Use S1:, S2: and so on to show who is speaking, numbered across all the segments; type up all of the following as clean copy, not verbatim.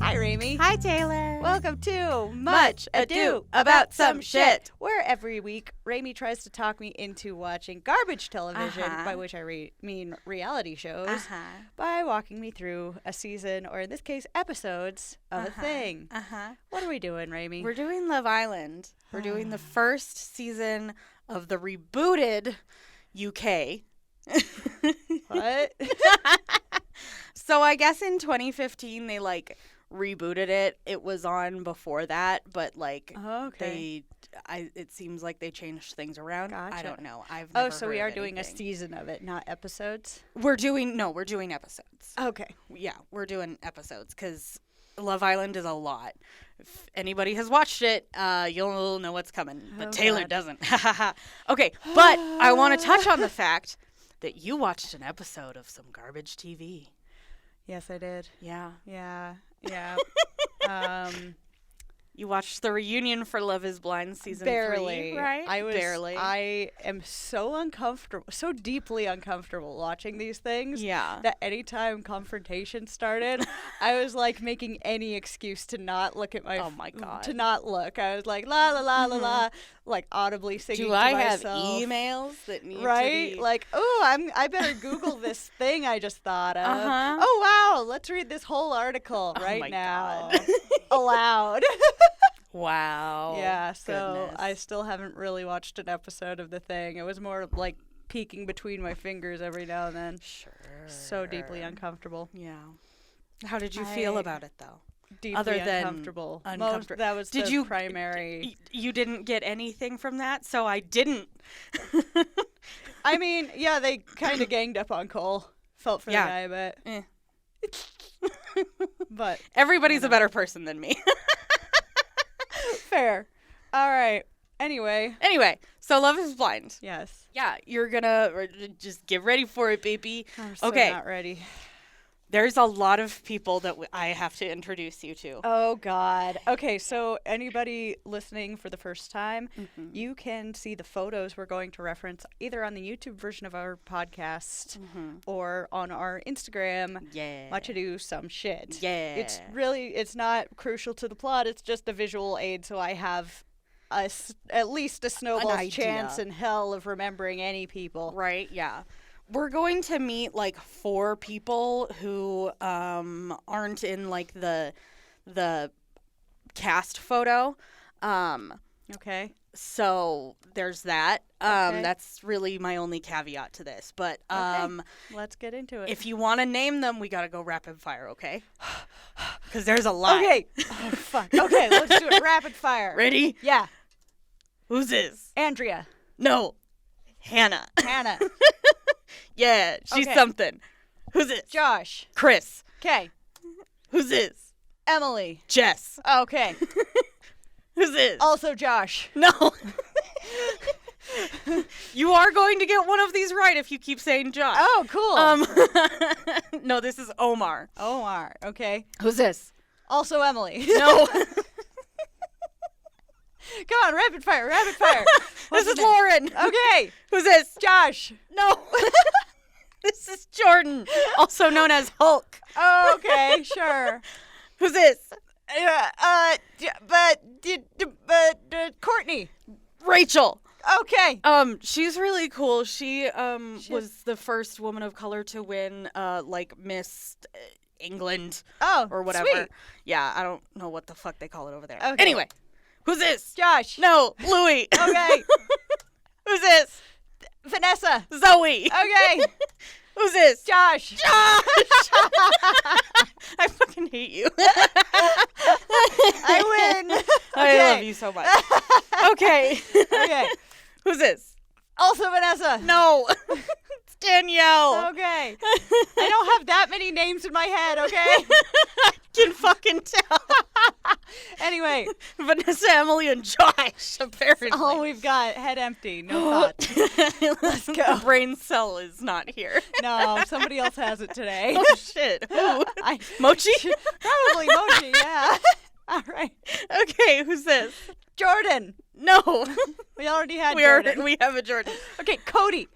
S1: Hi, Rami.
S2: Hi, Taylor.
S1: Welcome to Much Ado About Some Shit, where every week Rami tries to talk me into watching garbage television, by which I mean reality shows, by walking me through a season, or in this case, episodes of a thing. What are we doing, Rami?
S2: We're doing Love Island. We're doing the first season of the rebooted UK.
S1: What?
S2: So I guess in 2015 they rebooted it. It was on before that, but it seems like they changed things around.
S1: Gotcha.
S2: I don't know. I've never
S1: so
S2: heard
S1: we are
S2: of
S1: doing a
S2: anything.
S1: season of it, not episodes?
S2: We're doing episodes.
S1: Okay.
S2: Yeah, we're doing episodes because Love Island is a lot. If anybody has watched it, you'll know what's coming. But Taylor doesn't. Okay, but I want to touch on the fact that you watched an episode of some garbage TV.
S1: Yes, I did.
S2: Yeah.
S1: Yeah.
S2: You watched the reunion for Love is Blind season
S1: Barely.
S2: 3, right? Barely.
S1: I am so uncomfortable, so deeply uncomfortable watching these things.
S2: Yeah.
S1: That anytime confrontation started, I was like making any excuse to not look at my.
S2: Oh my God.
S1: To not look. I was like la la la la la, like audibly singing
S2: Do
S1: to
S2: I
S1: myself.
S2: have emails that need
S1: right?
S2: to be...
S1: Like, I better Google this thing I just thought of.
S2: Uh-huh.
S1: Oh wow, let's read this whole article right
S2: my
S1: now.
S2: God.
S1: Aloud.
S2: Wow.
S1: Yeah, so
S2: Goodness.
S1: I still haven't really watched an episode of the thing. It was more like peeking between my fingers every now and then.
S2: Sure.
S1: So deeply uncomfortable.
S2: Yeah. How did you feel about it, though?
S1: Deeply
S2: Other than
S1: uncomfortable.
S2: uncomfortable.
S1: That was the primary.
S2: You didn't get anything from that, so I didn't.
S1: I mean, yeah, they kind of ganged up on Cole. Felt for the guy, but... But...
S2: Everybody's a better person than me.
S1: Fair. All right. Anyway,
S2: so Love is Blind.
S1: yes.
S2: Yeah, you're gonna just get ready for it, baby.
S1: I'm so
S2: Okay.
S1: not ready.
S2: There's a lot of people that I have to introduce you to.
S1: Oh, God. Okay, so anybody listening for the first time, you can see the photos we're going to reference either on the YouTube version of our podcast or on our Instagram.
S2: Yeah.
S1: Much Ado Some Shit.
S2: Yeah.
S1: It's not crucial to the plot. It's just a visual aid, so I have at least a snowball's chance in hell of remembering any people.
S2: Right, yeah. We're going to meet 4 people who aren't in the cast photo.
S1: Okay.
S2: So there's that.
S1: Okay.
S2: That's really my only caveat to this. But
S1: Let's get into it.
S2: if you want to name them, we got to go rapid fire, okay? Because there's a lot.
S1: Okay. Oh, fuck. Okay, let's do it. Rapid fire.
S2: Ready?
S1: Yeah.
S2: Who's this?
S1: Andrea.
S2: No. Hannah.
S1: Hannah.
S2: Yeah, she's
S1: Okay.
S2: something. Who's this?
S1: Josh.
S2: Chris.
S1: Okay.
S2: Who's this?
S1: Emily.
S2: Jess.
S1: Okay.
S2: Who's this?
S1: Also Josh.
S2: No. You are going to get one of these right if you keep saying Josh.
S1: Oh, cool.
S2: No, this is Omar.
S1: Omar. Okay.
S2: Who's this?
S1: Also Emily.
S2: No.
S1: Come on, rapid fire, rapid fire.
S2: This is Lauren.
S1: Okay.
S2: Who's this?
S1: Josh.
S2: No. This is Jordan, also known as Hulk.
S1: Okay, sure.
S2: Who's this?
S1: Courtney.
S2: Rachel.
S1: Okay.
S2: She's really cool. She was the first woman of color to win Miss England or whatever.
S1: Sweet.
S2: Yeah, I don't know what the fuck they call it over there.
S1: Okay.
S2: Anyway, who's this?
S1: Josh.
S2: No, Louie.
S1: Okay.
S2: Who's this?
S1: Vanessa.
S2: Zoe.
S1: Okay.
S2: Who's this?
S1: Josh.
S2: Josh. I fucking hate you.
S1: I win.
S2: I love you so much. Okay.
S1: Okay.
S2: Who's this?
S1: Also Vanessa.
S2: No. It's Danielle.
S1: Okay. I don't have that many names in my head, okay?
S2: I can fucking tell.
S1: Anyway.
S2: Vanessa, Emily, and Josh, apparently.
S1: All we've got. Head empty. No thoughts.
S2: Let's go. The brain cell is not here.
S1: No, somebody else has it today.
S2: Oh, shit. Who? Mochi?
S1: Probably Mochi, yeah. All right.
S2: Okay, who's this?
S1: Jordan.
S2: No.
S1: We already had Jordan.
S2: We have a Jordan.
S1: Okay, Cody.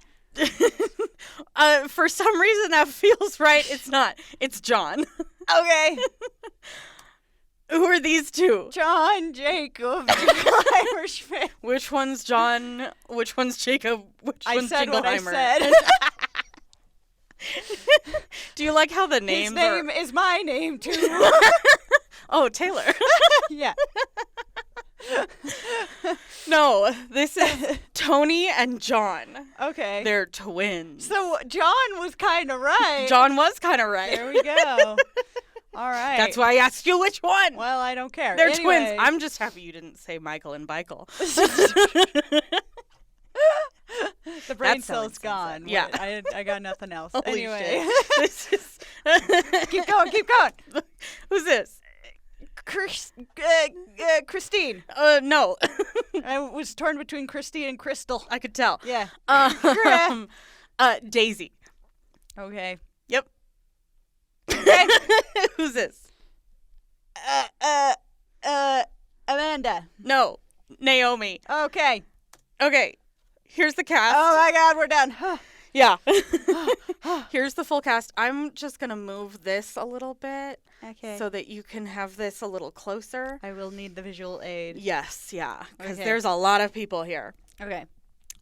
S2: For some reason that feels right. It's not. It's John.
S1: Okay.
S2: Who are these two?
S1: John Jacob, Jingle Irishman.
S2: Which one's John? Which one's Jacob? Which one's
S1: I said what I
S2: Jingleheimer?
S1: said.
S2: Do you like how the names
S1: His name is my name, too.
S2: Oh, Taylor.
S1: Yeah.
S2: No, this is Tony and John.
S1: Okay.
S2: They're twins.
S1: So John was kind of right.
S2: John was kind of right.
S1: There we go. All right.
S2: That's why I asked you which one.
S1: Well, I don't care.
S2: They're
S1: Anyway.
S2: twins. I'm just happy you didn't say Michael and Michael.
S1: The brain
S2: That
S1: cell's
S2: sounds
S1: gone.
S2: insane. Yeah.
S1: I got nothing else.
S2: Holy
S1: Anyway.
S2: shit. This is
S1: Keep going. Keep going.
S2: Who's this?
S1: Christine.
S2: No.
S1: I was torn between Christine and Crystal.
S2: I could tell.
S1: Yeah.
S2: Daisy.
S1: Okay.
S2: Yep.
S1: Okay.
S2: Who's this?
S1: Amanda.
S2: No. Naomi.
S1: Okay.
S2: Okay. Here's the cast.
S1: Oh my God, we're done.
S2: Yeah. Here's the full cast. I'm just going to move this a little bit
S1: Okay.
S2: so that you can have this a little closer.
S1: I will need the visual aid.
S2: Yes, yeah, because
S1: Okay.
S2: there's a lot of people here.
S1: Okay.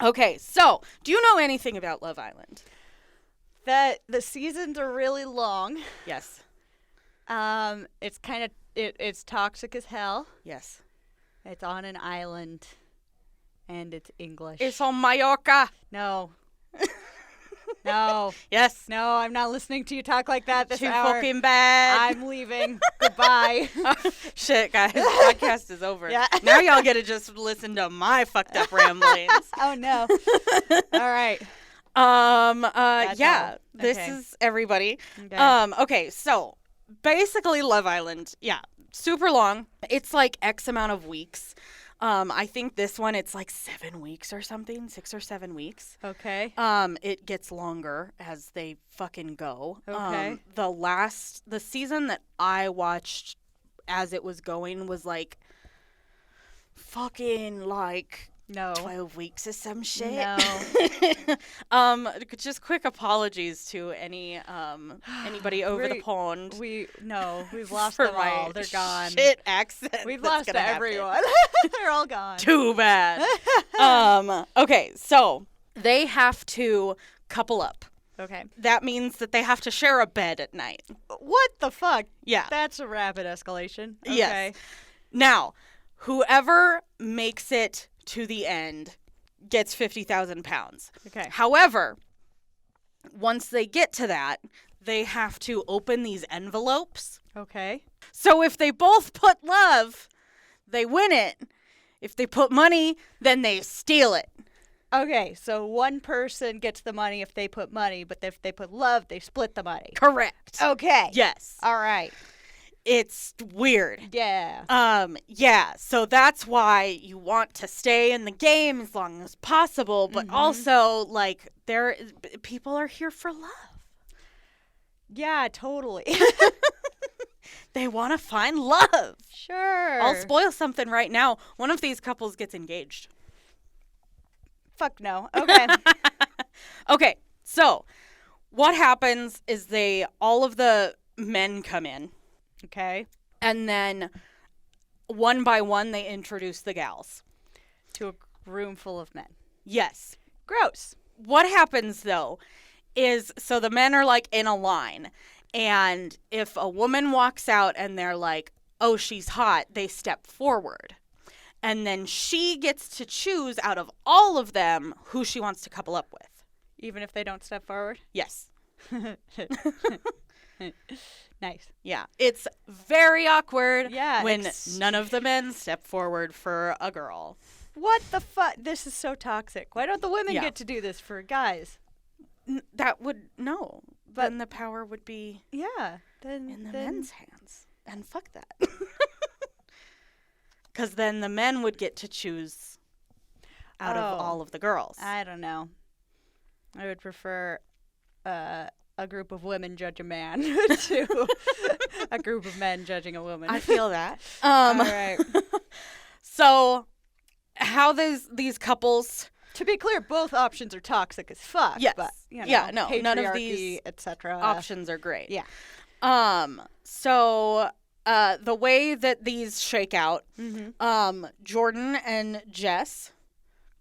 S2: Okay, so do you know anything about Love Island?
S1: That the seasons are really long.
S2: Yes.
S1: It's kind of it's toxic as hell.
S2: Yes.
S1: It's on an island, and it's English.
S2: It's on Mallorca.
S1: No. No.
S2: Yes.
S1: No, I'm not listening to you talk like that this
S2: Too
S1: hour.
S2: fucking bad.
S1: I'm leaving. Goodbye.
S2: Shit, guys. Podcast is over.
S1: Yeah.
S2: Now y'all get to just listen to my fucked up ramblings.
S1: Oh no. All right.
S2: Yeah. This
S1: Okay.
S2: is everybody.
S1: Okay.
S2: Okay, so basically Love Island, yeah, super long. It's like X amount of weeks. I think this one it's like 7 weeks or something, 6 or 7 weeks.
S1: Okay.
S2: It gets longer as they fucking go.
S1: Okay.
S2: The season that I watched as it was going was like fucking like
S1: No.
S2: 12 weeks or some shit.
S1: No.
S2: Just quick apologies to anybody over the pond.
S1: We've lost
S2: for
S1: them
S2: my
S1: all. They're gone.
S2: Shit accent.
S1: We've
S2: that's
S1: lost
S2: gonna happen.
S1: everyone. They're all gone.
S2: Too bad. Okay, so they have to couple up.
S1: Okay.
S2: That means that they have to share a bed at night.
S1: What the fuck?
S2: Yeah.
S1: That's a rapid escalation. Okay.
S2: Yes. Now, whoever makes it to the end gets 50,000 pounds.
S1: Okay.
S2: However, once they get to that, they have to open these envelopes.
S1: Okay.
S2: So if they both put love, they win it. If they put money, then they steal it.
S1: Okay, so one person gets the money if they put money, but if they put love, they split the money.
S2: Correct.
S1: Okay.
S2: Yes.
S1: All right.
S2: It's weird.
S1: Yeah.
S2: Yeah, so that's why you want to stay in the game as long as possible, but also, like, people are here for love.
S1: Yeah, totally.
S2: They want to find love.
S1: Sure.
S2: I'll spoil something right now. One of these couples gets engaged.
S1: Fuck no. Okay.
S2: Okay, so what happens is all of the men come in.
S1: Okay.
S2: And then one by one, they introduce the gals.
S1: To a room full of men.
S2: Yes.
S1: Gross.
S2: What happens, though, is so the men are like in a line. And if a woman walks out and they're like, oh, she's hot, they step forward. And then she gets to choose out of all of them who she wants to couple up with.
S1: Even if they don't step forward?
S2: Yes.
S1: Nice.
S2: Yeah. It's very awkward
S1: Yeah,
S2: when none of the men step forward for a girl.
S1: What the fuck? This is so toxic. Why don't the women
S2: Yeah.
S1: get to do this for guys?
S2: That would, no.
S1: But-
S2: then the power would be
S1: Yeah. Then
S2: in the men's hands. And fuck that. Because then the men would get to choose out of all of the girls.
S1: I don't know. I would prefer a group of women judge a man to a group of men judging a woman.
S2: I feel that.
S1: All right.
S2: So how these couples...
S1: To be clear, both options are toxic as fuck.
S2: Yes.
S1: But, you know,
S2: Yeah, no, none of these
S1: etc.
S2: options are great.
S1: Yeah.
S2: So the way that these shake out, Jordan and Jess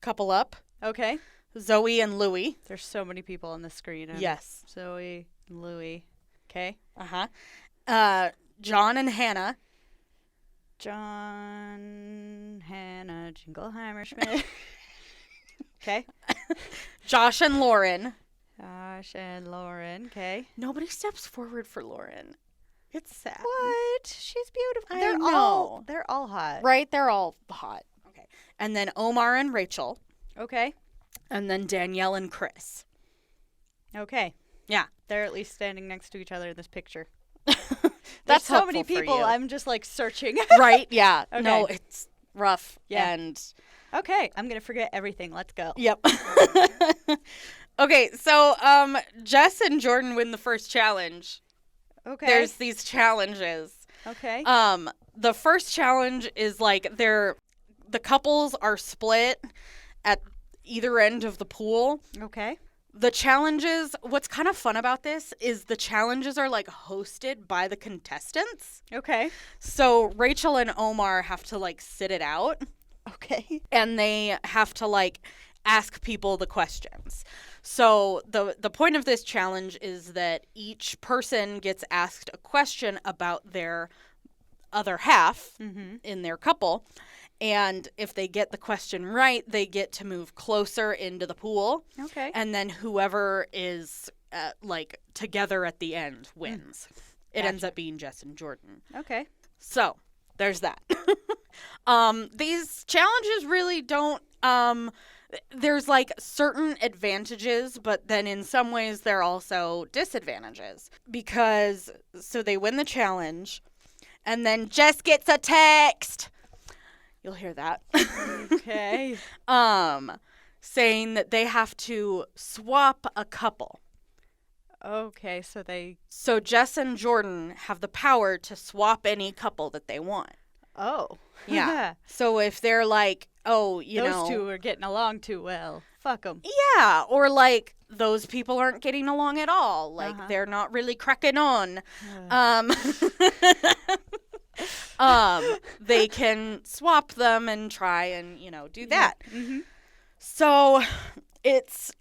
S2: couple up.
S1: Okay.
S2: Zoe and Louie.
S1: There's so many people on the screen.
S2: Yes.
S1: Zoe, Louie. Okay.
S2: John and Hannah.
S1: John, Hannah, Jingleheimer Schmidt. Okay.
S2: Josh and Lauren.
S1: Josh and Lauren. Okay.
S2: Nobody steps forward for Lauren. It's sad.
S1: What? She's beautiful.
S2: I know.
S1: They're all hot.
S2: Right? They're all hot. Okay. And then Omar and Rachel.
S1: Okay.
S2: And then Danielle and Chris.
S1: Okay.
S2: Yeah.
S1: They're at least standing next to each other in this picture.
S2: That's
S1: so many people. I'm just like searching.
S2: Right? Yeah.
S1: Okay.
S2: No, it's rough.
S1: Yeah.
S2: And
S1: okay, I'm gonna forget everything. Let's go.
S2: Yep. Okay, so Jess and Jordan win the first challenge.
S1: Okay.
S2: There's these challenges.
S1: Okay.
S2: The first challenge is like the couples are split at either end of the pool.
S1: Okay.
S2: The challenges, what's kind of fun about this is the challenges are like hosted by the contestants.
S1: Okay.
S2: So Rachel and Omar have to like sit it out.
S1: Okay.
S2: And they have to like ask people the questions. So the point of this challenge is that each person gets asked a question about their other half in their couple. And if they get the question right, they get to move closer into the pool.
S1: Okay.
S2: And then whoever is like together at the end wins. It ends up being Jess and Jordan.
S1: Okay.
S2: So there's that. These challenges really don't. There's like certain advantages, but then in some ways they're also disadvantages because so they win the challenge, and then Jess gets a text. You'll hear that.
S1: Okay.
S2: Saying that they have to swap a couple.
S1: Okay,
S2: So Jess and Jordan have the power to swap any couple that they want.
S1: Oh.
S2: Yeah. So if they're like, oh,
S1: those two are getting along too well. Fuck them.
S2: Yeah. Or like those people aren't getting along at all. Like they're not really cracking on. They can swap them and try and, do that.
S1: Mm-hmm.
S2: So it's,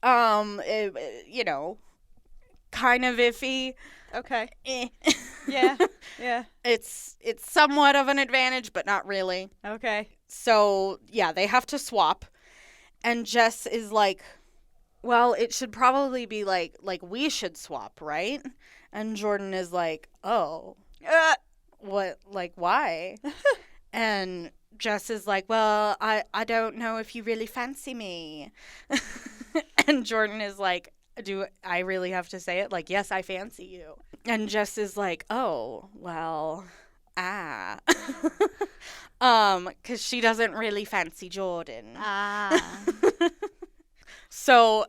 S2: kind of iffy.
S1: Okay.
S2: Eh.
S1: Yeah. Yeah.
S2: It's somewhat of an advantage, but not really.
S1: Okay.
S2: So, yeah, they have to swap. And Jess is like, well, it should probably be like we should swap, right? And Jordan is like, oh. What, like, why? And Jess is like, well, I don't know if you really fancy me. And Jordan is like, do I really have to say it? Like, yes, I fancy you. And Jess is like, oh, well, 'cause she doesn't really fancy Jordan. So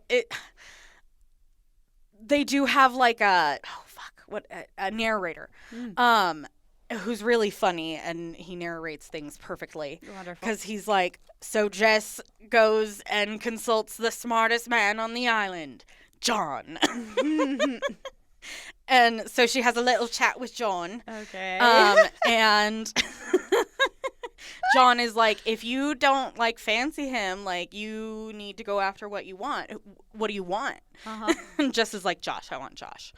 S2: they do have like a narrator. Who's really funny, and he narrates things perfectly.
S1: Wonderful.
S2: Because he's like, so Jess goes and consults the smartest man on the island, John. And so she has a little chat with John.
S1: Okay.
S2: And John is like, if you don't like fancy him, like you need to go after what you want. What do you want? And Jess is like, Josh, I want Josh.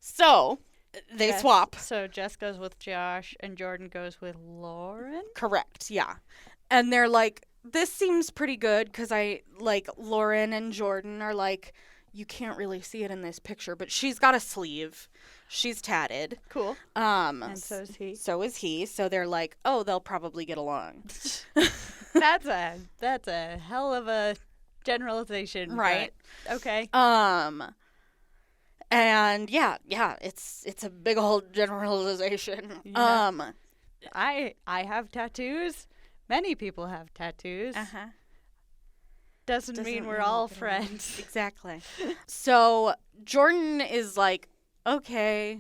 S2: So they swap.
S1: So Jess goes with Josh and Jordan goes with Lauren?
S2: Correct, yeah. And they're like, this seems pretty good because Lauren and Jordan are like, you can't really see it in this picture, but she's got a sleeve. She's tatted.
S1: Cool. And so is he.
S2: So is he. So they're like, oh, they'll probably get along.
S1: That's a hell of a generalization.
S2: Right.
S1: Okay.
S2: And yeah, it's a big old generalization.
S1: Yeah. I have tattoos. Many people have tattoos. Doesn't mean we're all friends.
S2: Exactly. So Jordan is like, okay,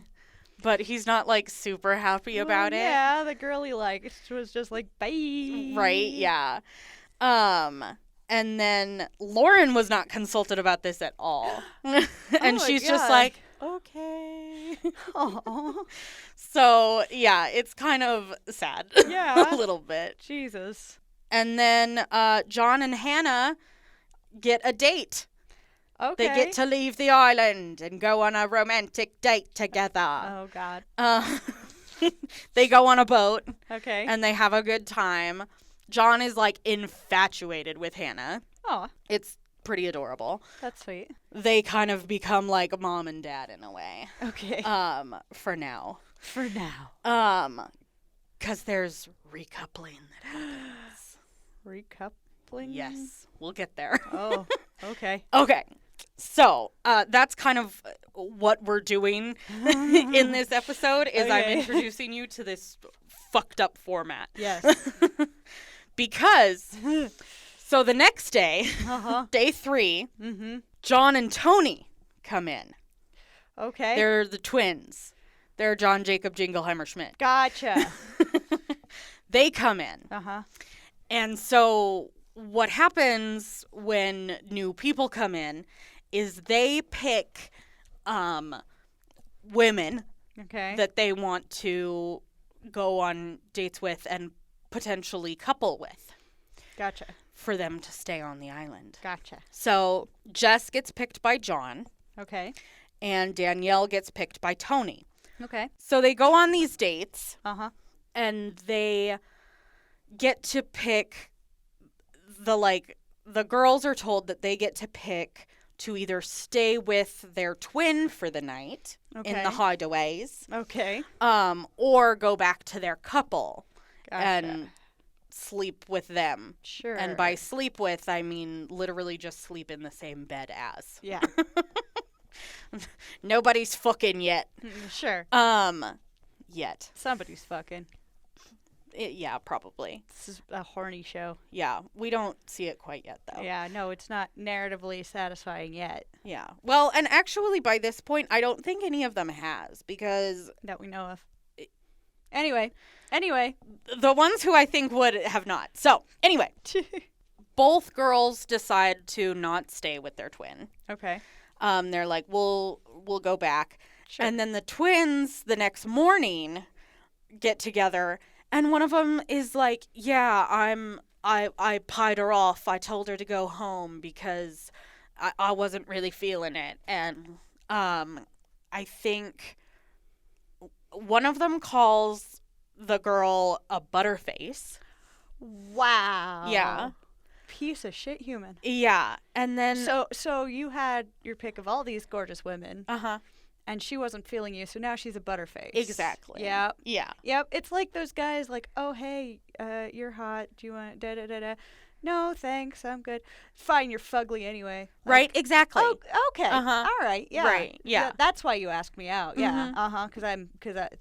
S2: but he's not like super happy about it.
S1: Yeah, the girl he liked was just like, bye.
S2: Right, yeah. And then Lauren was not consulted about this at all. And she's just like, okay.
S1: Aw.
S2: So, yeah, it's kind of sad.
S1: Yeah.
S2: A little bit.
S1: Jesus.
S2: And then John and Hannah get a date.
S1: Okay.
S2: They get to leave the island and go on a romantic date together.
S1: Oh, God.
S2: They go on a boat.
S1: Okay.
S2: And they have a good time. John is, like, infatuated with Hannah.
S1: Oh.
S2: It's pretty adorable.
S1: That's sweet.
S2: They kind of become like mom and dad in a way.
S1: Okay.
S2: For now.
S1: For now.
S2: 'Cause there's recoupling that happens.
S1: Recoupling?
S2: Yes. We'll get there.
S1: Oh, okay.
S2: Okay. So, that's kind of what we're doing in this episode is I'm introducing you to this fucked up format.
S1: Yes.
S2: Because, so the next day, day 3, John and Tony come in.
S1: Okay.
S2: They're the twins. They're John Jacob Jingleheimer Schmidt.
S1: Gotcha.
S2: They come in.
S1: Uh-huh.
S2: And so what happens when new people come in is they pick women that they want to go on dates with and potentially couple with.
S1: Gotcha.
S2: For them to stay on the island.
S1: Gotcha.
S2: So Jess gets picked by John.
S1: Okay.
S2: And Danielle gets picked by Tony.
S1: Okay.
S2: So they go on these dates.
S1: Uh-huh.
S2: And they get to pick the girls are told that they get to pick to either stay with their twin for the night in the hideaways.
S1: Okay.
S2: Or go back to their couple.
S1: Gotcha.
S2: And sleep with them.
S1: Sure.
S2: And by sleep with, I mean literally just sleep in the same bed as.
S1: Yeah.
S2: Nobody's fucking yet.
S1: Sure.
S2: Yet.
S1: Somebody's fucking.
S2: Yeah, probably.
S1: This is a horny show.
S2: Yeah, we don't see it quite yet, though.
S1: Yeah, no, it's not narratively satisfying yet.
S2: Yeah. Well, and actually by this point, I don't think any of them has, because...
S1: That we know of. Anyway.
S2: The ones who I think would have not. So, anyway. Both girls decide to not stay with their twin.
S1: Okay.
S2: They're like, we'll go back.
S1: Sure.
S2: And then the twins, the next morning, get together, and one of them is like, yeah, I pied her off. I told her to go home because I wasn't really feeling it. And I think one of them calls the girl a butterface.
S1: Wow.
S2: Yeah.
S1: Piece of shit human.
S2: Yeah. And then...
S1: So you had your pick of all these gorgeous women.
S2: Uh-huh.
S1: And she wasn't feeling you, so now she's a butterface.
S2: Exactly.
S1: Yep.
S2: Yeah.
S1: Yep. It's like those guys like, oh, hey, you're hot. Do you want da-da-da-da? No, thanks. I'm good. Fine, you're fugly anyway. Like,
S2: right, exactly.
S1: Oh, okay.
S2: Uh-huh.
S1: All right. Yeah.
S2: Right, yeah.
S1: That's why you asked me out. Yeah. Uh-huh. Because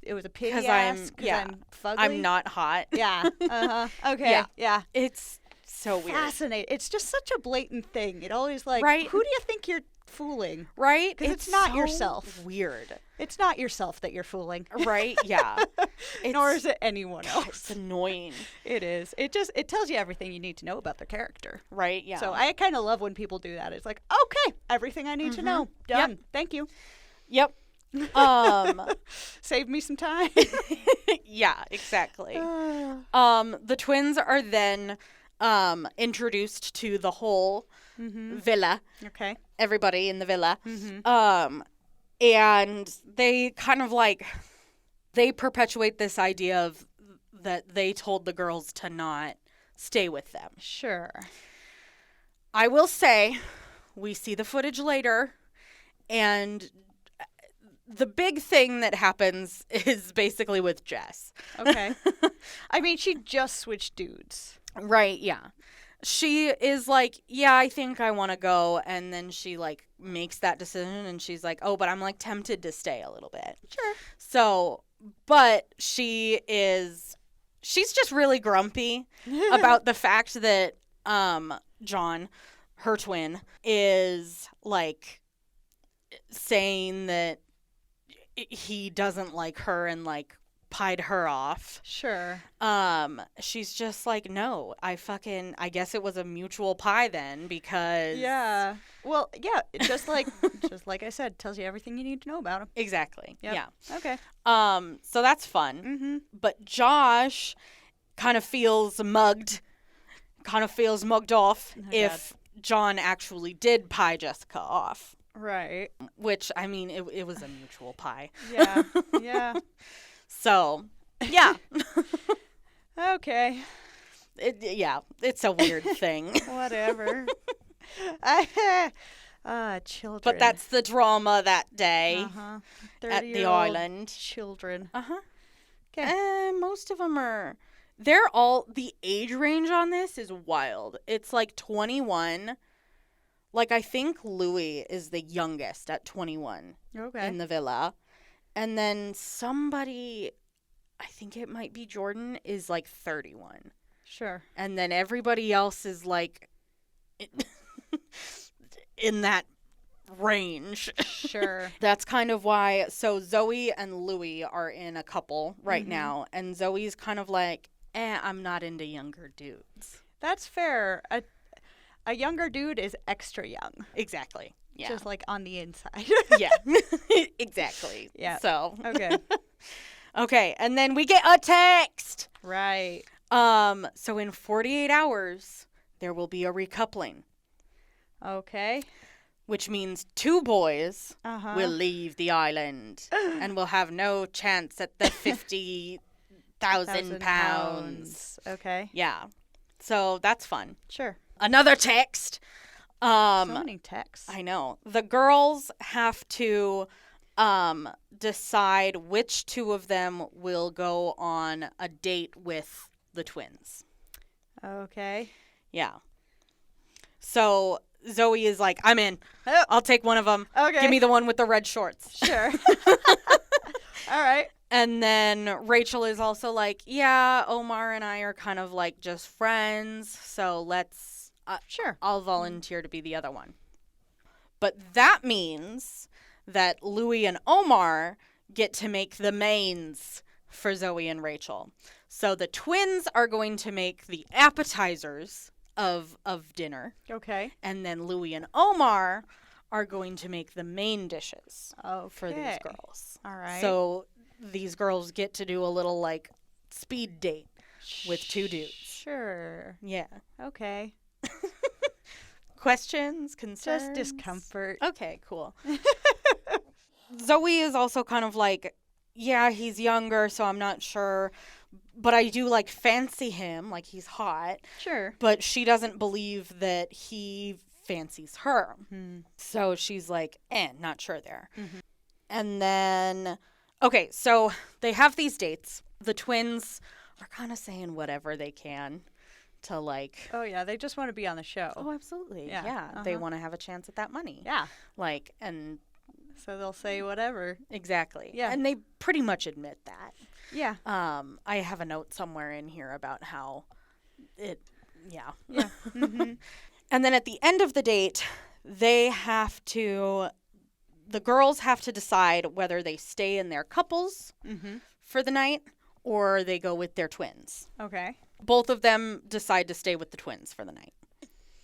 S1: it was a pity ass. Because I'm fugly.
S2: I'm not hot.
S1: Yeah. Uh-huh. Okay. Yeah.
S2: It's so weird.
S1: Fascinating. It's just such a blatant thing. It always like,
S2: right?
S1: Who do you think you're fooling?
S2: Right?
S1: Because it's not
S2: so
S1: yourself.
S2: Weird.
S1: It's not yourself that you're fooling.
S2: Right? Yeah.
S1: Nor is it anyone else.
S2: It's annoying.
S1: It is. It tells you everything you need to know about their character.
S2: Right? Yeah.
S1: So I kind of love when people do that. It's like, okay, everything I need to know. Done.
S2: Yep.
S1: Thank you.
S2: Yep.
S1: Save me some time.
S2: Yeah, exactly. The twins are then introduced to the whole villa.
S1: Okay.
S2: Everybody in the villa. And they kind of like, they perpetuate this idea of that they told the girls to not stay with them.
S1: Sure.
S2: I will say, we see the footage later, and the big thing that happens is basically with Jess.
S1: Okay. I mean, she just switched dudes.
S2: Right, yeah. She is like, yeah, I think I want to go. And then she, like, makes that decision. And she's like, oh, but I'm, like, tempted to stay a little bit.
S1: Sure.
S2: So, but she's just really grumpy about the fact that John, her twin, is, like, saying that he doesn't like her and, like, pied her off.
S1: Sure.
S2: She's just like, no, I guess it was a mutual pie then, because.
S1: Yeah. Well, yeah, just like I said, tells you everything you need to know about him.
S2: Exactly. Yep. Yeah.
S1: Okay.
S2: So that's fun.
S1: Mm-hmm.
S2: But Josh kind of feels mugged off if John actually did pie Jessica off.
S1: Right.
S2: Which, I mean, it was a mutual pie.
S1: Yeah. Yeah.
S2: So, yeah.
S1: Okay.
S2: It's a weird thing.
S1: Whatever. Children.
S2: But that's the drama that day at the island.
S1: Children.
S2: Okay. And most of them they're all, the age range on this is wild. It's like 21. Like, I think Louis is the youngest at 21 in the villa. And then somebody, I think it might be Jordan, is like 31.
S1: Sure.
S2: And then everybody else is like in that range.
S1: Sure.
S2: That's kind of why. So Zoe and Louis are in a couple right now. And Zoe's kind of like, I'm not into younger dudes.
S1: That's fair. A younger dude is extra young.
S2: Exactly. Yeah.
S1: Just like on the inside.
S2: Yeah. Exactly.
S1: Yeah.
S2: So.
S1: Okay.
S2: Okay. And then we get a text.
S1: Right.
S2: So in 48 hours, there will be a recoupling. Okay. Which means 2 boys will leave the island and will have no chance at the 50,000 pounds.
S1: Okay.
S2: Yeah. So that's fun.
S1: Sure.
S2: Another text.
S1: So many texts.
S2: I know. The girls have to decide which 2 of them will go on a date with the twins.
S1: Okay.
S2: Yeah. So Zoe is like, I'm in. Oh. I'll take one of them.
S1: Okay.
S2: Give me the one with the red shorts.
S1: Sure. All right.
S2: And then Rachel is also like, yeah, Omar and I are kind of like just friends. So let's,
S1: sure,
S2: I'll volunteer to be the other one. But that means that Louis and Omar get to make the mains for Zoe and Rachel. So the twins are going to make the appetizers of dinner.
S1: Okay.
S2: And then Louis and Omar are going to make the main dishes for these girls.
S1: All right.
S2: So these girls get to do a little like speed date with 2 dudes.
S1: Sure.
S2: Yeah.
S1: Okay.
S2: Questions? Concerns?
S1: Just discomfort.
S2: Okay, cool. Zoe is also kind of like, yeah, he's younger, so I'm not sure. But I do, like, fancy him. Like, he's hot.
S1: Sure.
S2: But she doesn't believe that he fancies her.
S1: Mm-hmm.
S2: So she's like, not sure there. Mm-hmm. And then, okay, so they have these dates. The twins are kind of saying whatever they can to, like...
S1: Oh, yeah, they just want to be on the show.
S2: Oh, absolutely. Yeah. They want to have a chance at that money.
S1: Yeah.
S2: Like, and...
S1: So they'll say whatever.
S2: Exactly.
S1: Yeah.
S2: And they pretty much admit that.
S1: Yeah.
S2: I have a note somewhere in here about how it, yeah.
S1: Yeah. Mm-hmm.
S2: And then at the end of the date, the girls have to decide whether they stay in their couples for the night or they go with their twins.
S1: Okay.
S2: Both of them decide to stay with the twins for the night.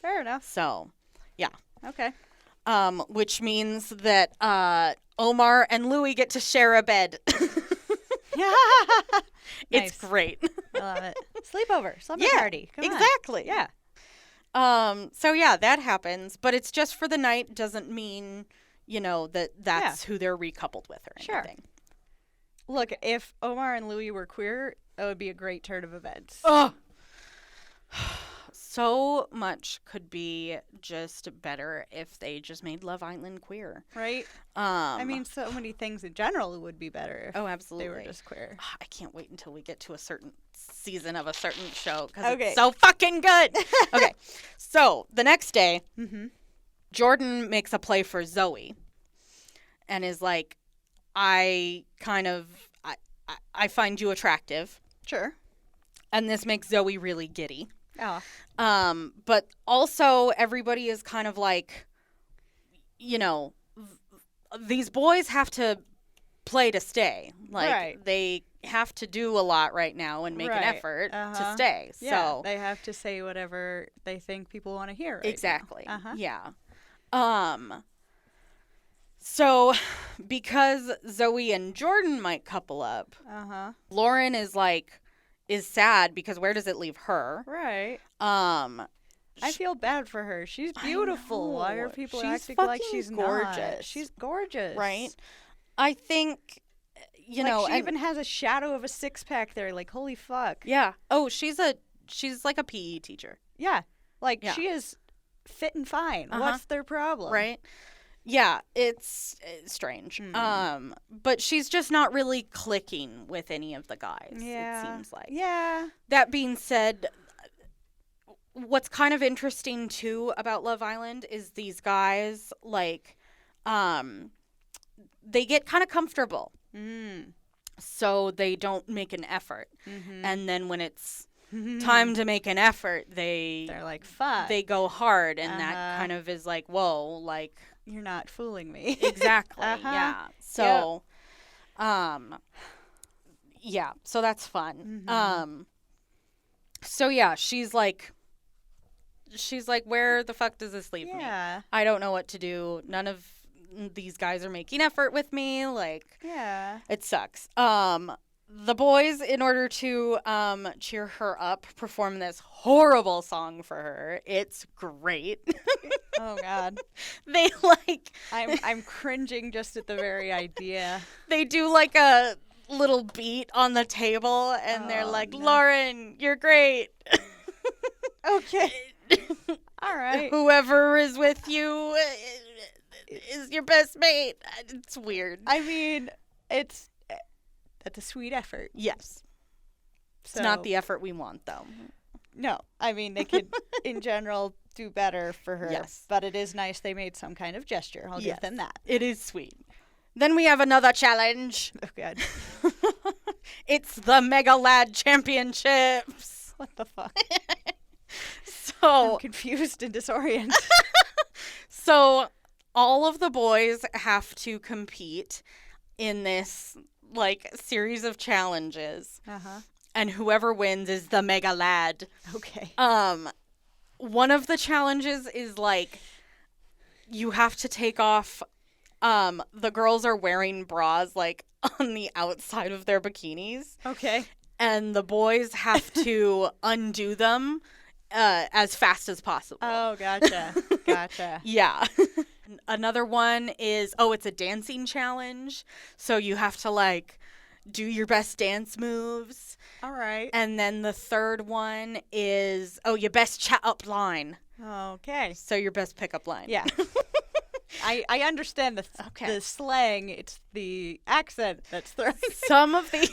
S1: Fair enough.
S2: So, yeah.
S1: Okay.
S2: Which means that Omar and Louis get to share a bed. It's great.
S1: I love it. Sleepover. Slumber party. Come
S2: exactly.
S1: On. Yeah.
S2: So yeah, that happens, but it's just for the night. Doesn't mean, that's who they're recoupled with or anything.
S1: Look, if Omar and Louis were queer, it would be a great turn of events.
S2: Oh. So much could be just better if they just made Love Island queer.
S1: Right? I mean, so many things in general would be better if
S2: absolutely.
S1: they were just queer.
S2: I can't wait until we get to a certain season of a certain show because
S1: it's
S2: so fucking good. Okay. So the next day, Jordan makes a play for Zoe and is like, I find you attractive.
S1: Sure.
S2: And this makes Zoe really giddy.
S1: Oh.
S2: But also everybody is kind of like, these boys have to play to stay. Like,
S1: right.
S2: they have to do a lot right now and make an effort to stay.
S1: Yeah,
S2: So
S1: they have to say whatever they think people want to hear right
S2: exactly.
S1: now.
S2: Yeah. So because Zoe and Jordan might couple up, Lauren is sad because where does it leave her?
S1: Right. I feel bad for her. She's beautiful. Why are people acting like she's gorgeous? Not? She's gorgeous.
S2: Right. I think, you know,
S1: she even has a shadow of a six-pack there. Like, holy fuck.
S2: Yeah. Oh, she's like a PE teacher.
S1: Yeah. Like, she is fit and fine. What's their problem?
S2: Right. Yeah, it's strange. But she's just not really clicking with any of the guys, it seems like.
S1: Yeah.
S2: That being said, what's kind of interesting, too, about Love Island is these guys, like, they get kind of comfortable. So they don't make an effort. And then when it's time to make an effort, they're
S1: like, fuck.
S2: They go hard, and that kind of is like, whoa, like...
S1: You're not fooling me.
S2: Exactly, yeah. So, yeah, so that's fun. So, yeah, she's like, where the fuck does this leave me? I don't know what to do. None of these guys are making effort with me. Like, it sucks. The boys, in order to cheer her up, perform this horrible song for her. It's great.
S1: Oh God.
S2: They like
S1: I'm cringing just at the very idea.
S2: They do like a little beat on the table and they're like, no. Lauren, you're great.
S1: Okay. All right.
S2: Whoever is with you is your best mate. It's weird.
S1: I mean, that's a sweet effort.
S2: Yes. So, it's not the effort we want, though.
S1: No. I mean, they could, in general, do better for her. Yes. But it is nice they made some kind of gesture. I'll give them that.
S2: It is sweet. Then we have another challenge.
S1: Oh, God.
S2: It's the Mega Lad Championships.
S1: What the fuck?
S2: I'm
S1: confused and disoriented.
S2: So all of the boys have to compete in this like series of challenges. And whoever wins is the Mega Lad.
S1: Okay.
S2: One of the challenges is like you have to take off the girls are wearing bras like on the outside of their bikinis.
S1: Okay.
S2: And the boys have to undo them as fast as possible.
S1: Oh, gotcha. Gotcha.
S2: Yeah. Another one is, it's a dancing challenge. So you have to, like, do your best dance moves.
S1: All right.
S2: And then the third one is, your best chat-up line.
S1: Okay.
S2: So your best pickup line.
S1: Yeah. I understand the slang. It's the accent that's throwing
S2: some of the...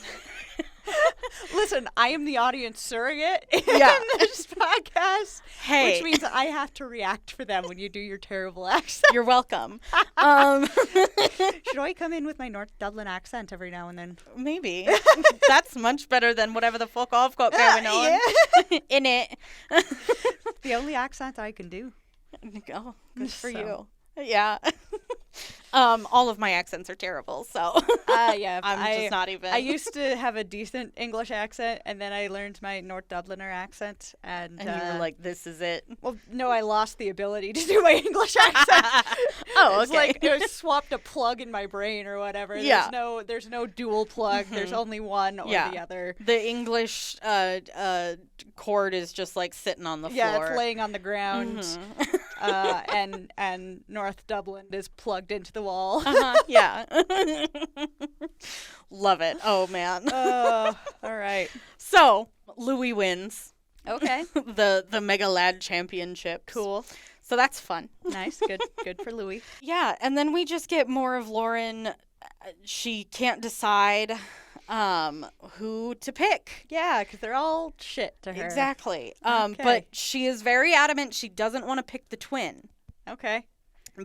S1: Listen, I am the audience surrogate in this podcast.
S2: Hey.
S1: Which means I have to react for them when you do your terrible accent.
S2: You're welcome.
S1: Should I come in with my North Dublin accent every now and then?
S2: Maybe. That's much better than whatever the fuck I've got going on. In it.
S1: The only accent I can do.
S2: Oh, good for you. Yeah. All of my accents are terrible, so
S1: yeah,
S2: I'm just not even.
S1: I used to have a decent English accent, and then I learned my North Dubliner accent, and
S2: you were like, "This is it."
S1: Well, no, I lost the ability to do my English accent.
S2: Oh, okay.
S1: It's like I swapped a plug in my brain or whatever.
S2: Yeah.
S1: There's no dual plug. There's only one or the other.
S2: The English cord is just like sitting on the floor.
S1: Yeah, it's laying on the ground. And North Dublin is plugged into the wall.
S2: Yeah. Love it. Oh, man.
S1: All right.
S2: So, Louis wins.
S1: Okay.
S2: The Mega Lad Championship.
S1: Cool.
S2: So that's fun.
S1: Nice. Good for Louis.
S2: Yeah, and then we just get more of Lauren. She can't decide who to pick.
S1: Yeah, because they're all shit to her.
S2: Exactly. But she is very adamant she doesn't want to pick the twin.
S1: Okay.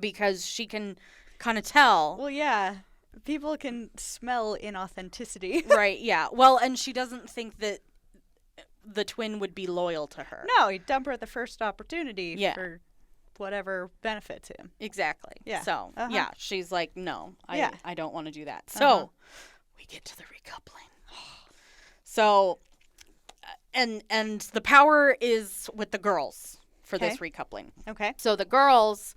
S2: Because she can kind of tell.
S1: Well, yeah. People can smell inauthenticity.
S2: Right, yeah. Well, and she doesn't think that the twin would be loyal to her.
S1: No, he'd dump her at the first opportunity for whatever benefits him.
S2: Exactly.
S1: Yeah.
S2: So, yeah, she's like, no, I don't want to do that. So, we get to the recoupling. So, and the power is with the girls for this recoupling.
S1: Okay.
S2: So, the girls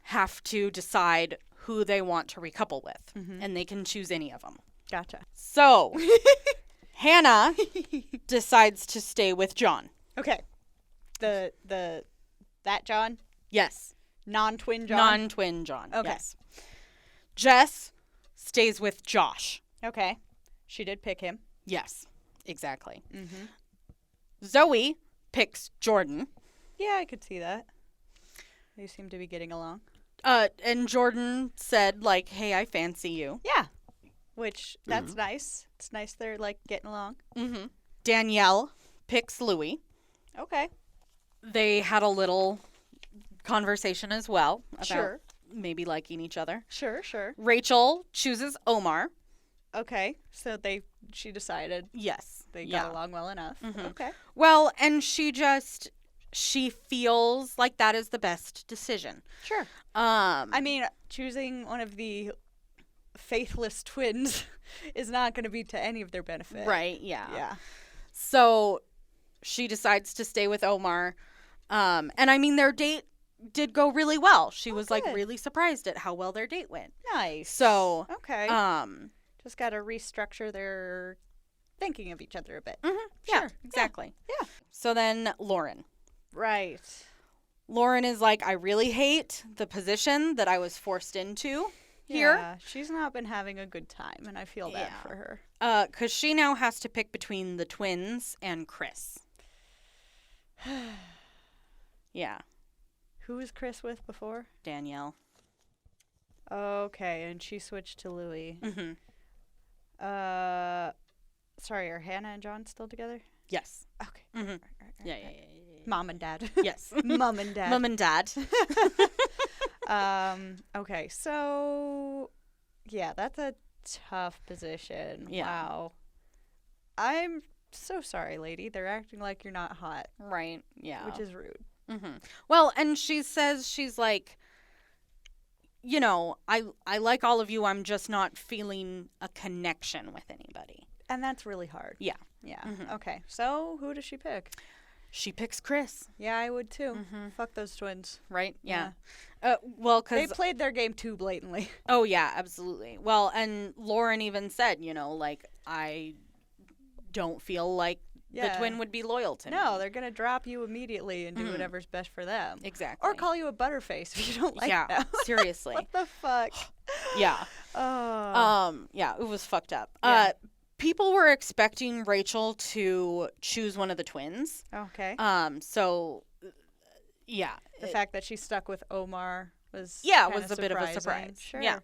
S2: have to decide who they want to recouple with, and they can choose any of them.
S1: Gotcha.
S2: So, Hannah decides to stay with John.
S1: Okay. That John?
S2: Yes.
S1: Non-twin John?
S2: Non-twin John.
S1: Okay.
S2: Yes. Jess stays with Josh.
S1: Okay. She did pick him.
S2: Yes, exactly. Zoe picks Jordan.
S1: Yeah, I could see that. They seem to be getting along.
S2: And Jordan said, like, hey, I fancy you.
S1: Yeah. Which, that's nice. It's nice they're, like, getting along.
S2: Danielle picks Louie.
S1: Okay.
S2: They had a little conversation as well about
S1: Sure.
S2: maybe liking each other.
S1: Sure.
S2: Rachel chooses Omar.
S1: Okay. So she decided
S2: Yes.
S1: they got along well enough. Okay.
S2: Well, and she feels like that is the best decision.
S1: Sure. I mean, choosing one of the faithless twins is not going to be to any of their benefit.
S2: Right, yeah.
S1: Yeah.
S2: So she decides to stay with Omar. And I mean, their date did go really well. She was
S1: good.
S2: like really surprised at how well their date went.
S1: Nice.
S2: So,
S1: okay. Just got to restructure their thinking of each other a bit.
S2: yeah,
S1: Sure.
S2: exactly.
S1: Yeah.
S2: So then Lauren.
S1: Right.
S2: Lauren is like, I really hate the position that I was forced into here.
S1: Yeah, she's not been having a good time, and I feel bad for her.
S2: 'Cause she now has to pick between the twins and Chris. Yeah.
S1: Who was Chris with before?
S2: Danielle.
S1: Okay, and she switched to Louie. Sorry, are Hannah and John still together?
S2: Yes.
S1: Okay.
S2: Yeah.
S1: Mom and Dad.
S2: Yes.
S1: Mom and Dad.
S2: Mom and Dad.
S1: Okay, so yeah, that's a tough position.
S2: Yeah.
S1: Wow. I'm so sorry, lady. They're acting like you're not hot,
S2: Right. Yeah.
S1: which is rude.
S2: Well, and she says, she's like, you know, I like all of you. I'm just not feeling a connection with anybody.
S1: And that's really hard.
S2: Yeah.
S1: Yeah. Okay, so who does she pick?
S2: She picks Chris.
S1: Yeah, I would too. Fuck those twins.
S2: Right? Yeah. Well,
S1: They
S2: because...
S1: played their game too blatantly.
S2: Oh, yeah, absolutely. Well, and Lauren even said, you know, like, I don't feel like the twin would be loyal to me.
S1: No, they're going to drop you immediately and do whatever's best for them.
S2: Exactly.
S1: Or call you a butterface if you don't like them.
S2: Yeah, seriously.
S1: What the fuck?
S2: Yeah. Yeah, it was fucked up.
S1: Yeah.
S2: People were expecting Rachel to choose one of the twins.
S1: Okay.
S2: So, yeah.
S1: The fact that she stuck with Omar was
S2: was a bit of a surprise.
S1: Sure.
S2: Yeah.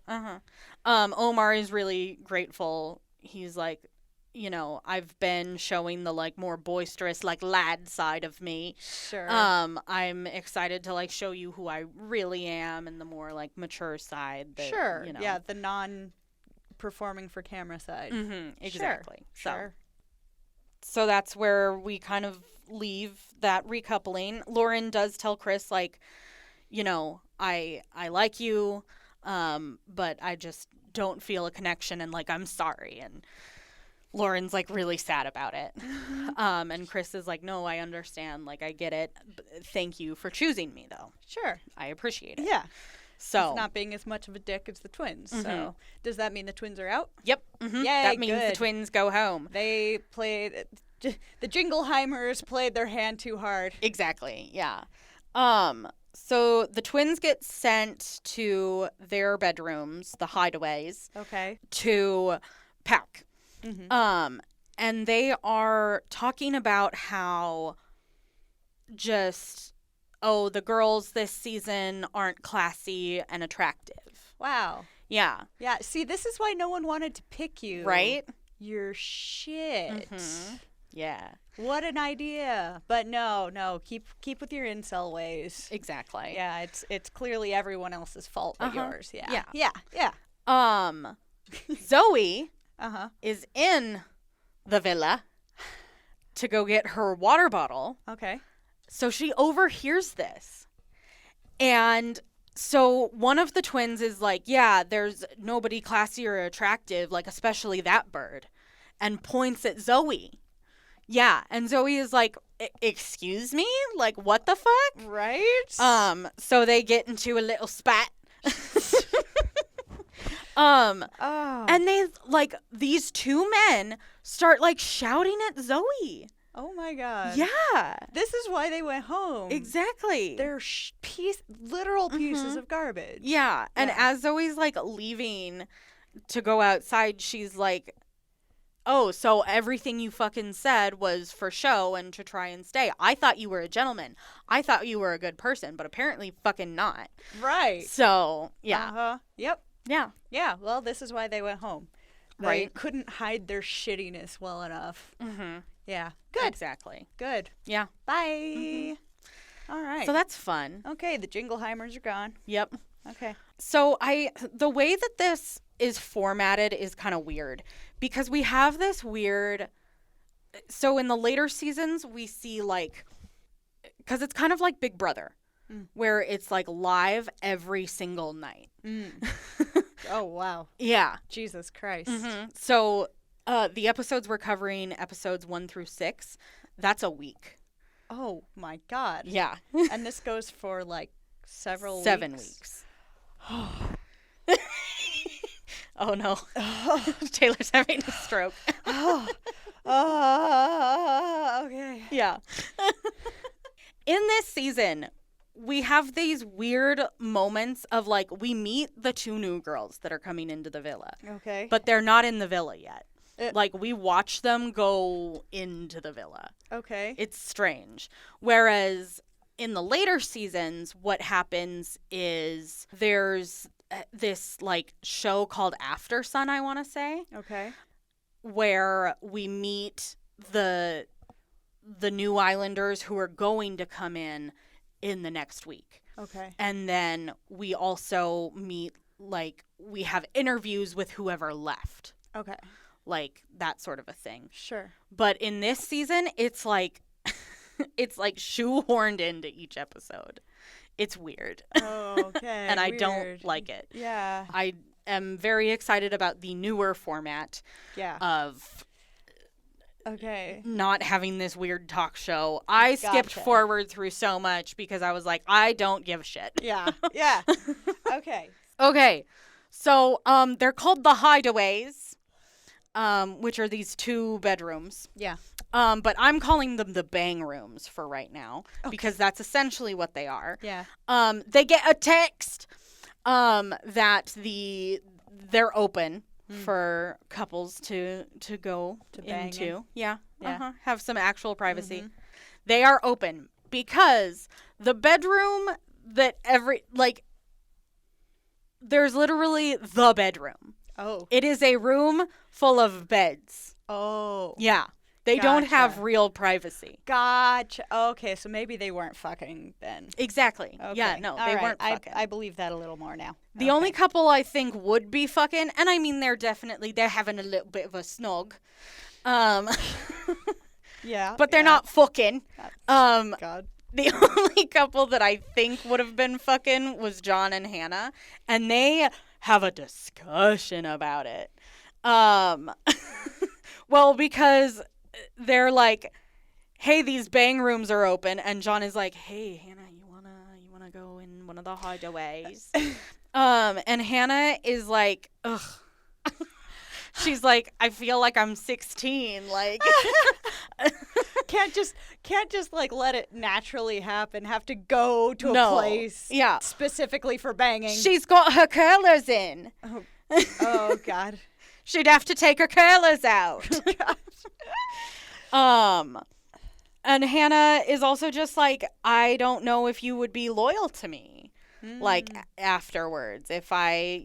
S2: Omar is really grateful. He's like, you know, I've been showing the like more boisterous, like lad side of me.
S1: Sure.
S2: I'm excited to like show you who I really am and the more like mature side. That,
S1: sure.
S2: You know.
S1: Yeah, the non-performing for camera side.
S2: Exactly.
S1: Sure.
S2: So that's where we kind of leave that recoupling. Lauren does tell Chris, like, you know, I like you, but I just don't feel a connection and like I'm sorry. And Lauren's like really sad about it. And Chris is like, no, I understand. Like, I get it. Thank you for choosing me, though.
S1: Sure.
S2: I appreciate it.
S1: Yeah.
S2: So
S1: He's not being as much of a dick as the twins. So does that mean the twins are out?
S2: Yep.
S1: Yay,
S2: that means the
S1: good.
S2: twins go home.
S1: They played the Jingleheimers played their hand too hard.
S2: Exactly. Yeah. So the twins get sent to their bedrooms, the hideaways,
S1: Okay.
S2: to pack. And they are talking about how just, the girls this season aren't classy and attractive.
S1: Wow.
S2: Yeah.
S1: Yeah. See, this is why no one wanted to pick you.
S2: Right?
S1: You're shit.
S2: Yeah.
S1: What an idea. But no. Keep with your incel ways.
S2: Exactly.
S1: Yeah, it's clearly everyone else's fault but yours. Yeah.
S2: Yeah. Zoe is in the villa to go get her water bottle.
S1: Okay.
S2: So she overhears this. And so one of the twins is like, yeah, there's nobody classy or attractive, like especially that bird, and points at Zoe. Yeah, and Zoe is like, excuse me? Like, what the fuck?
S1: Right?
S2: So they get into a little spat. And they, like, these two men start, like, shouting at Zoe.
S1: Oh my God.
S2: Yeah.
S1: This is why they went home.
S2: Exactly.
S1: They're literal pieces of garbage.
S2: Yeah. And as Zoe's, like, leaving to go outside, she's like, oh, so everything you fucking said was for show and to try and stay. I thought you were a gentleman. I thought you were a good person, but apparently fucking not.
S1: Right.
S2: So, yeah.
S1: Uh-huh. Yep.
S2: Yeah.
S1: Yeah. Well, this is why they went home. They
S2: Right.
S1: couldn't hide their shittiness well enough.
S2: Mm-hmm.
S1: Yeah. Good.
S2: Exactly.
S1: Good.
S2: Yeah.
S1: Bye.
S2: Mm-hmm.
S1: All right.
S2: So that's fun.
S1: Okay. The Jingleheimers are gone.
S2: Yep.
S1: Okay.
S2: So the way that this is formatted is kind of weird because we have this weird. So in the later seasons, we see like, because it's kind of like Big Brother, where it's like live every single night.
S1: Oh, wow.
S2: Yeah.
S1: Jesus Christ.
S2: Mm-hmm. So the episodes we're covering, episodes 1 through 6, that's a week.
S1: Oh, my God.
S2: Yeah.
S1: And this goes for like several
S2: 7
S1: weeks.
S2: weeks. Oh, no. Taylor's having a stroke.
S1: Okay.
S2: Yeah. In this season, we have these weird moments of like, we meet the 2 new girls that are coming into the villa.
S1: Okay.
S2: But they're not in the villa yet. Like, we watch them go into the villa.
S1: Okay.
S2: It's strange. Whereas in the later seasons, what happens is there's this like show called After Sun, I want to say.
S1: Okay.
S2: Where we meet the new islanders who are going to come in the next week.
S1: Okay.
S2: And then we also meet, like, we have interviews with whoever left.
S1: Okay.
S2: Like, that sort of a thing.
S1: Sure.
S2: But in this season, it's like, it's like shoehorned into each episode. It's weird.
S1: Oh, okay.
S2: And I
S1: Weird.
S2: don't like it.
S1: Yeah.
S2: I am very excited about the newer format of
S1: okay.
S2: not having this weird talk show. I skipped forward through so much because I was like, I don't give a shit.
S1: Yeah. Yeah. Okay.
S2: Okay. So they're called the Hideaways, which are these 2 bedrooms.
S1: Yeah.
S2: But I'm calling them the bang rooms for right now because that's essentially what they are.
S1: Yeah.
S2: They get a text that they're open for couples to go into. Yeah.
S1: Yeah.
S2: Uh-huh. Have some actual privacy. They are open because the bedroom that there's literally the bedroom.
S1: Oh.
S2: It is a room full of beds.
S1: Oh.
S2: Yeah. They don't have real privacy.
S1: Gotcha. Okay, so maybe they weren't fucking then.
S2: Exactly.
S1: Okay.
S2: Yeah, no, they weren't fucking.
S1: I believe that a little more now.
S2: The only couple I think would be fucking, and I mean they're having a little bit of a snog.
S1: Yeah.
S2: But they're not fucking.
S1: God.
S2: The only couple that I think would have been fucking was John and Hannah, and they have a discussion about it. Well, because they're like, hey, these bang rooms are open, and John is like, hey, Hannah, you wanna go in one of the hideaways? And Hannah is like, ugh. She's like, I feel like I'm 16, like
S1: can't just like let it naturally happen. Have to go to a place specifically for banging.
S2: She's got her curlers in.
S1: Oh God.
S2: She'd have to take her curlers out. And Hannah is also just like, I don't know if you would be loyal to me. Like afterwards, if I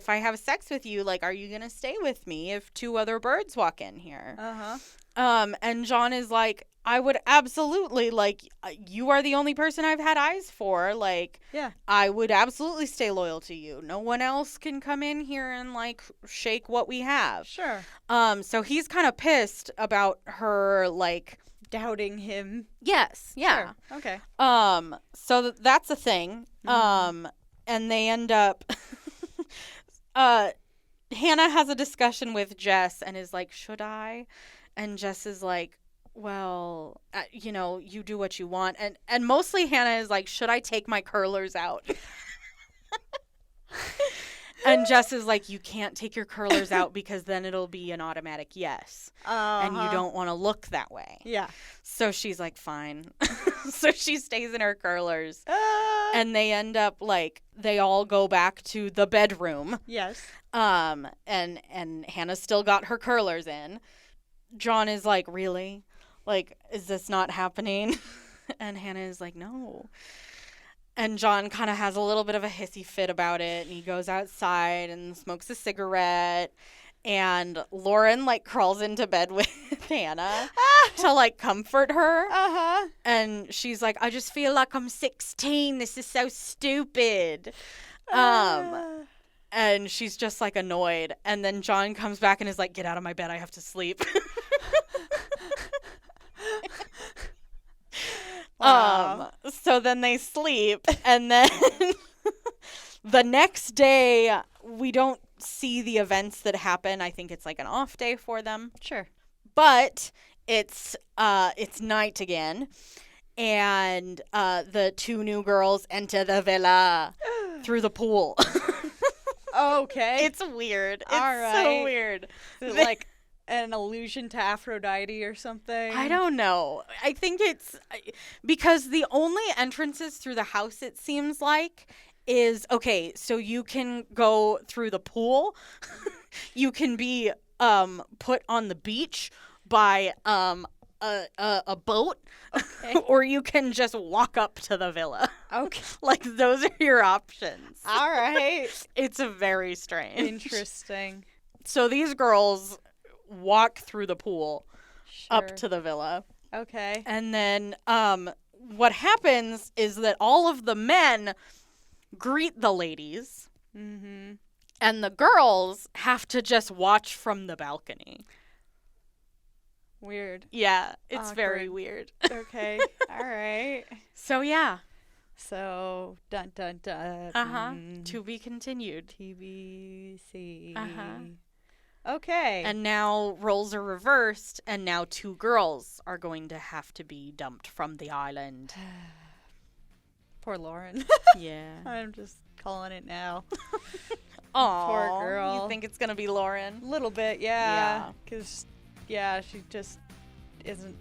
S2: have sex with you, like, are you going to stay with me if 2 other birds walk in here? And John is like, I would absolutely, like, you are the only person I've had eyes for. Like, I would absolutely stay loyal to you. No one else can come in here and, like, shake what we have.
S1: Sure.
S2: So he's kind of pissed about her, like,
S1: doubting him.
S2: Yes. Yeah.
S1: Sure. Okay.
S2: So that's a thing. And they end up Hannah has a discussion with Jess and is like, should I? And Jess is like, well, you do what you want. And mostly Hannah is like, should I take my curlers out? And Jess is like, you can't take your curlers out because then it'll be an automatic yes. And you don't want to look that way.
S1: Yeah.
S2: So she's like, fine. So she stays in her curlers. And they end up like, they all go back to the bedroom.
S1: Yes.
S2: And Hannah's still got her curlers in. John is like, really? Like, is this not happening? And Hannah is like, no. And John kind of has a little bit of a hissy fit about it. And he goes outside and smokes a cigarette. And Lauren, like, crawls into bed with Hannah to, like, comfort her.
S1: Uh-huh.
S2: And she's like, I just feel like I'm 16. This is so stupid. And she's just, like, annoyed. And then John comes back and is like, get out of my bed. I have to sleep.
S1: Wow.
S2: So then they sleep, and then the next day we don't see the events that happen. I think it's like an off day for them.
S1: Sure.
S2: But it's night again, and the two new girls enter the villa through the pool.
S1: Okay.
S2: It's weird. It's
S1: all right.
S2: so weird.
S1: Is it like an allusion to Aphrodite or something?
S2: I don't know. I think it's because the only entrances through the house, it seems like, is, okay, so you can go through the pool. You can be put on the beach by a boat. Okay. Or you can just walk up to the villa.
S1: Okay.
S2: Like, those are your options.
S1: All right.
S2: It's very strange.
S1: Interesting.
S2: So these girls walk through the pool up
S1: Sure.
S2: to the villa.
S1: Okay.
S2: And then what happens is that all of the men greet the ladies.
S1: Mm-hmm.
S2: And the girls have to just watch from the balcony.
S1: Weird.
S2: Yeah, it's
S1: Awkward.
S2: very weird.
S1: Okay. All right.
S2: So, yeah.
S1: So, dun dun dun.
S2: Uh-huh. To be continued.
S1: TBC.
S2: Uh-huh.
S1: Okay.
S2: And now roles are reversed, and now two girls are going to have to be dumped from the island.
S1: Poor Lauren.
S2: Yeah.
S1: I'm just calling it now.
S2: Aw.
S1: Poor girl.
S2: You think it's going to be Lauren?
S1: A little bit, yeah. Because, she just isn't.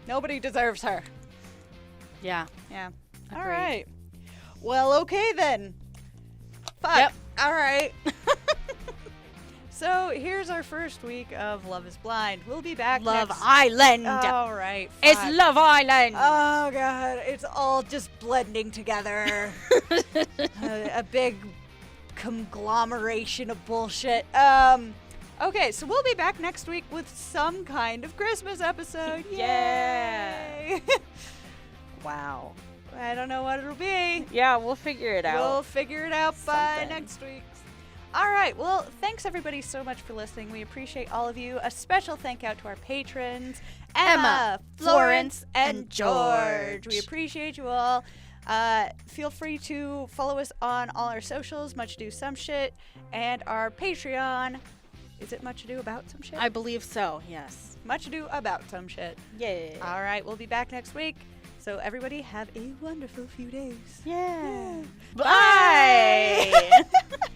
S1: Nobody deserves her.
S2: Yeah.
S1: Yeah.
S2: Agreed.
S1: All right. Well, okay then. Fuck.
S2: Yep.
S1: All right. So here's our first week of Love is Blind. We'll be back
S2: Love
S1: next.
S2: Island.
S1: All right.
S2: It's
S1: fuck.
S2: Love Island.
S1: Oh god, it's all just blending together. A big conglomeration of bullshit. Okay, so we'll be back next week with some kind of Christmas episode.
S2: Yeah.
S1: Yay!
S2: Wow.
S1: I don't know what it'll be.
S2: Yeah, we'll figure it out.
S1: We'll figure it out by
S2: Something.
S1: next week. All right. Well, thanks everybody so much for listening. We appreciate all of you. A special thank out to our patrons, Emma, Florence, and George. We appreciate you all. Feel free to follow us on all our socials, Much Ado Some Shit, and our Patreon. Is it Much Ado About Some Shit?
S2: I believe so, yes.
S1: Much Ado About Some Shit.
S2: Yeah.
S1: All right. We'll be back next week. So everybody have a wonderful few days.
S2: Yeah.
S1: Bye.
S2: Bye.